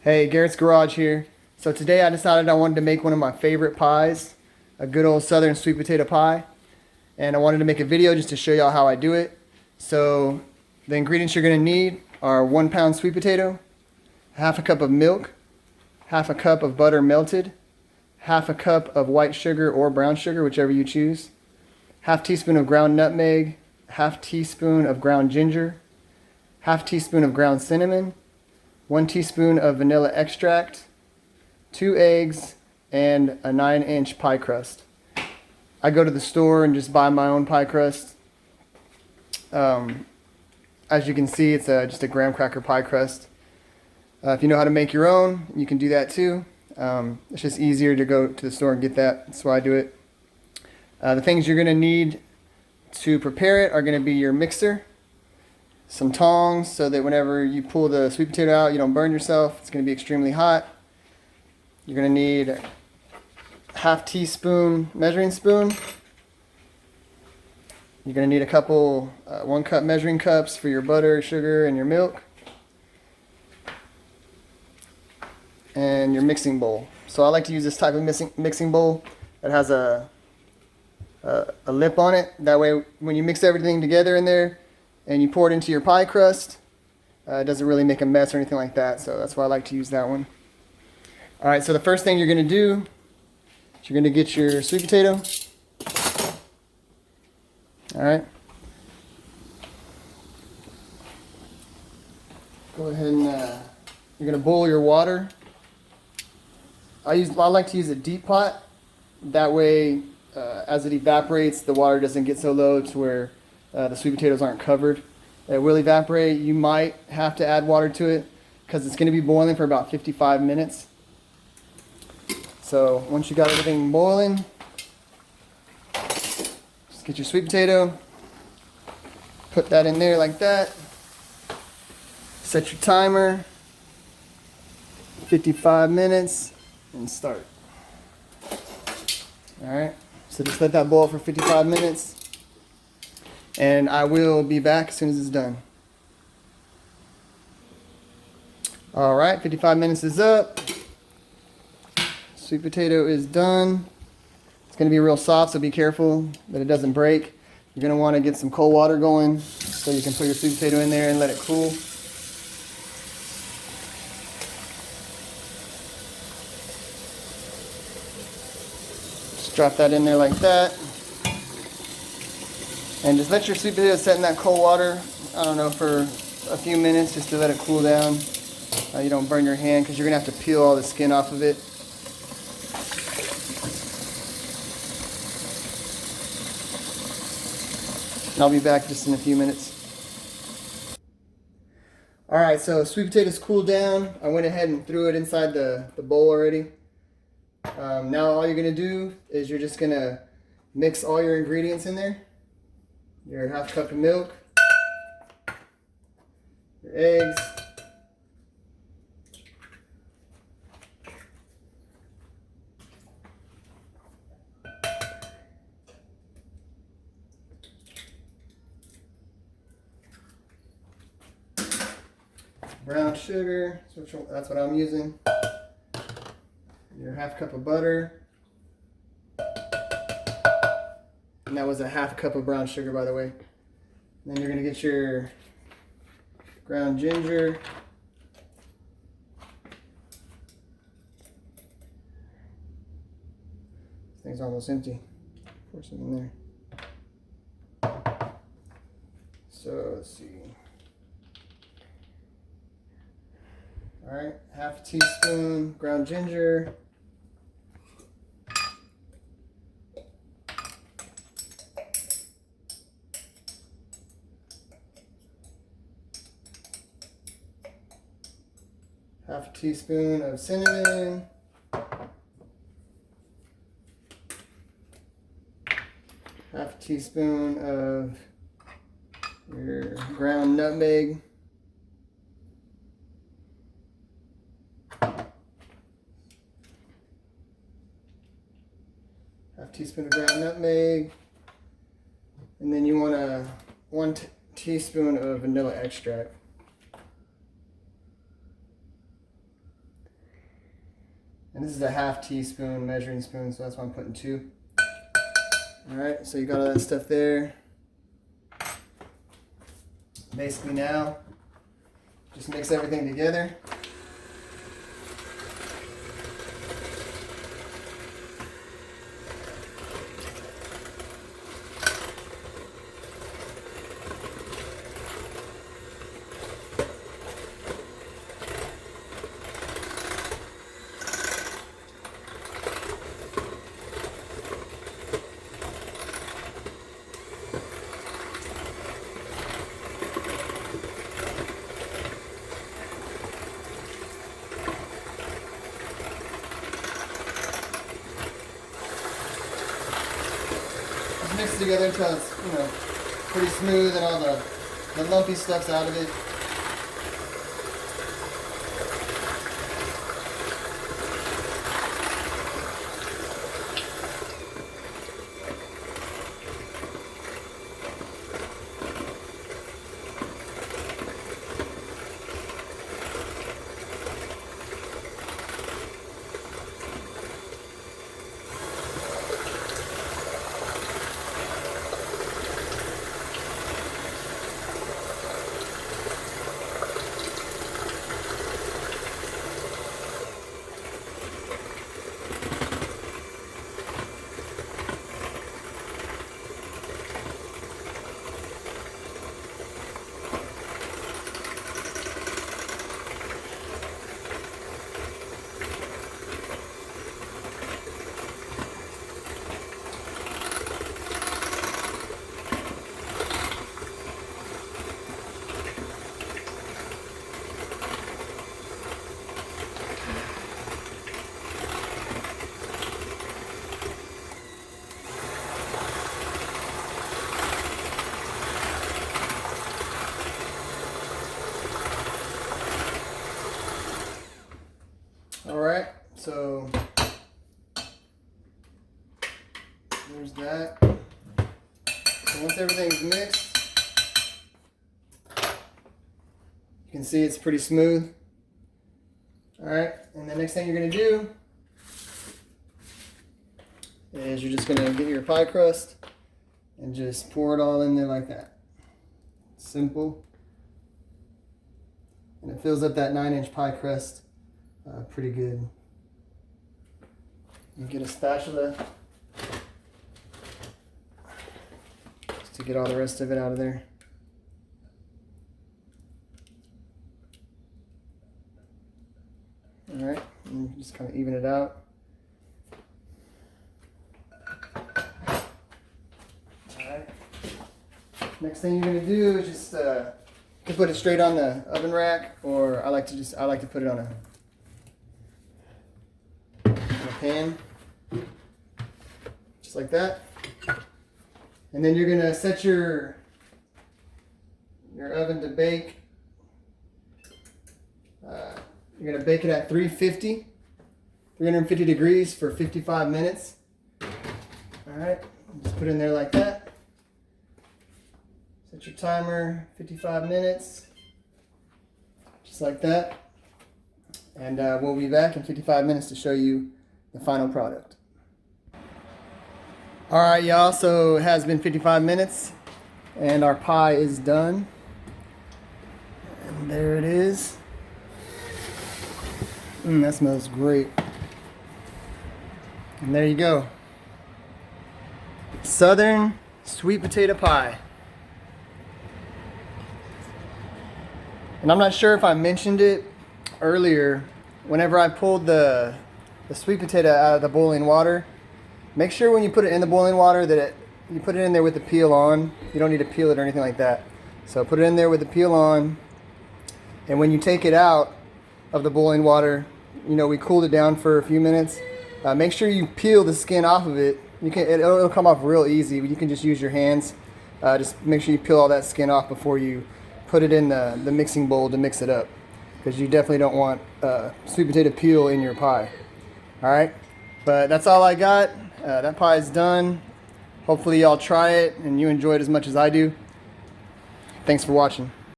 Hey, Garrett's Garage here. So today I decided I wanted to make one of my favorite pies, a good old southern sweet potato pie. And I wanted to make a video just to show y'all how I do it. So the ingredients you're gonna need are 1 pound sweet potato, half a cup of milk, half a cup of butter melted, half a cup of white sugar or brown sugar, whichever you choose, half teaspoon of ground nutmeg, half teaspoon of ground ginger, half teaspoon of ground cinnamon, 1 teaspoon of vanilla extract, 2 eggs, and a 9-inch pie crust. I go to the store and just buy my own pie crust. As you can see, it's just a graham cracker pie crust. If you know how to make your own, you can do that too. It's just easier to go to the store and get that. That's why I do it. The things you're going to need to prepare it are going to be your mixer, some tongs so that whenever you pull the sweet potato out, you don't burn yourself. It's going to be extremely hot. You're going to need half teaspoon measuring spoon. You're going to need a couple 1 cup measuring cups for your butter, sugar, and your milk. And your mixing bowl. So I like to use this type of mixing bowl that has a lip on it. That way when you mix everything together in there and you pour it into your pie crust, it doesn't really make a mess or anything like that. So that's why I like to use that one. Alright, so the first thing you're going to do is you're going to get your sweet potato. Alright. Go ahead and you're going to boil your water. I like to use a deep pot. That way, as it evaporates, the water doesn't get so low to where the sweet potatoes aren't covered. It will evaporate. You might have to add water to it because it's going to be boiling for about 55 minutes. So once you got everything boiling, just get your sweet potato, put that in there like that. Set your timer, 55 minutes, and start. Alright, so just let that boil for 55 minutes. And I will be back as soon as it's done. Alright, 55 minutes is up. Sweet potato is done. It's going to be real soft, so be careful that it doesn't break. You're going to want to get some cold water going so you can put your sweet potato in there and let it cool. Just drop that in there like that. And just let your sweet potato set in that cold water, I don't know, for a few minutes just to let it cool down. You don't burn your hand because you're going to have to peel all the skin off of it. And I'll be back just in a few minutes. Alright, so sweet potatoes cooled down. I went ahead and threw it inside the bowl already. Now all you're going to do is you're just going to mix all your ingredients in there. Your half cup of milk, your eggs, brown sugar, that's what I'm using, your half cup of butter, and that was a half cup of brown sugar, by the way. And then you're going to get your ground ginger, this thing's almost empty. Pour some in there. So let's see. Alright, half a teaspoon ground ginger. Half a teaspoon of cinnamon. Half a teaspoon of your ground nutmeg. Half teaspoon of ground nutmeg. And then you want 1 teaspoon of vanilla extract. And this is a ½ teaspoon measuring spoon, so that's why I'm putting 2. All right, so you got all that stuff there. Basically now, just mix everything together. Mix it together until it's, pretty smooth and all the lumpy stuff's out of it. Alright, so there's that. So once everything's mixed, you can see it's pretty smooth. Alright, and the next thing you're going to do is you're just going to get your pie crust and just pour it all in there like that. Simple. And it fills up that 9-inch pie crust pretty good. You get a spatula just to get all the rest of it out of there. Alright, and you just kind of even it out. Alright. Next thing you're going to do is just you can put it straight on the oven rack, or I like to put it on a pan, just like that. And then you're gonna set your oven to bake. You're gonna bake it at 350 degrees for 55 minutes. All right, just put it in there like that. Set your timer, 55 minutes, just like that. And we'll be back in 55 minutes to show you the final product. All right, y'all, so it has been 55 minutes and our pie is done. And there it is. That smells great. And there you go. Southern sweet potato pie. And I'm not sure if I mentioned it earlier, whenever I pulled the sweet potato out of the boiling water, make sure when you put it in the boiling water that you put it in there with the peel on. You don't need to peel it or anything like that. So put it in there with the peel on, and when you take it out of the boiling water, we cooled it down for a few minutes. Make sure you peel the skin off of it. It'll come off real easy. You can just use your hands. Just make sure you peel all that skin off before you put it in the mixing bowl to mix it up, because you definitely don't want sweet potato peel in your pie. Alright, but that's all I got. That pie is done. Hopefully y'all try it and you enjoy it as much as I do. Thanks for watching.